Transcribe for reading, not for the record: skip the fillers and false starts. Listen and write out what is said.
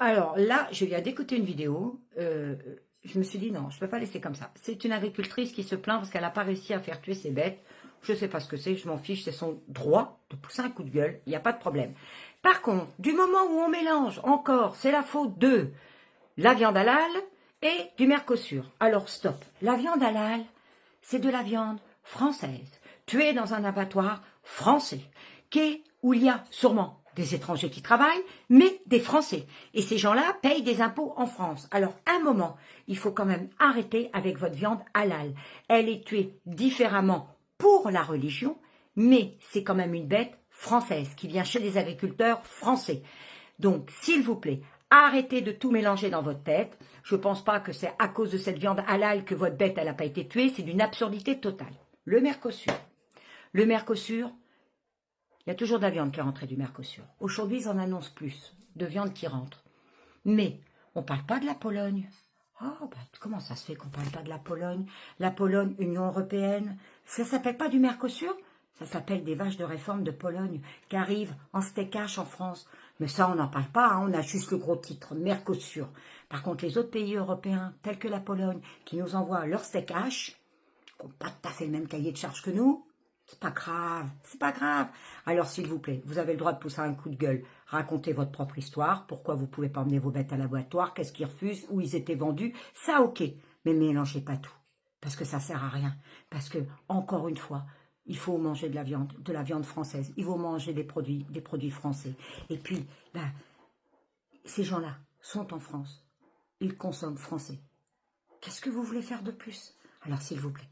Alors là, je viens d'écouter une vidéo. Je me suis dit non, je ne peux pas laisser comme ça. C'est une agricultrice qui se plaint parce qu'elle n'a pas réussi à faire tuer ses bêtes. Je ne sais pas ce que c'est, je m'en fiche, c'est son droit de pousser un coup de gueule, il n'y a pas de problème. Par contre, du moment où on mélange encore, c'est la faute de la viande halal et du Mercosur. Alors stop, la viande halal, c'est de la viande française, tuée dans un abattoir français, où il y a sûrement des étrangers qui travaillent, mais des Français. Et ces gens-là payent des impôts en France. Alors, un moment, il faut quand même arrêter avec votre viande halal. Elle est tuée différemment pour la religion, mais c'est quand même une bête française qui vient chez les agriculteurs français. Donc, s'il vous plaît, arrêtez de tout mélanger dans votre tête. Je ne pense pas que c'est à cause de cette viande halal que votre bête n'a pas été tuée. C'est d'une absurdité totale. Le Mercosur. Le Mercosur, il y a toujours de la viande qui est rentrée du Mercosur. Aujourd'hui, ils en annoncent plus de viande qui rentre. Mais on ne parle pas de la Pologne. Oh, bah, comment ça se fait qu'on ne parle pas de la Pologne? La Pologne, Union européenne, ça ne s'appelle pas du Mercosur? Ça s'appelle des vaches de réforme de Pologne qui arrivent en steakage en France. Mais ça, on n'en parle pas, hein, on a juste le gros titre, Mercosur. Par contre, les autres pays européens, tels que la Pologne, qui nous envoient leur steakage, qui n'ont pas tout à fait le même cahier de charge que nous, c'est pas grave, c'est pas grave. Alors, s'il vous plaît, vous avez le droit de pousser un coup de gueule. Racontez votre propre histoire. Pourquoi vous ne pouvez pas emmener vos bêtes à l'abattoir? Qu'est-ce qu'ils refusent? Où ils étaient vendus? Ça, ok. Mais mélangez pas tout. Parce que ça sert à rien. Parce que, encore une fois, il faut manger de la viande française. Il faut manger des produits français. Et puis, ben, ces gens-là sont en France. Ils consomment français. Qu'est-ce que vous voulez faire de plus? Alors, s'il vous plaît,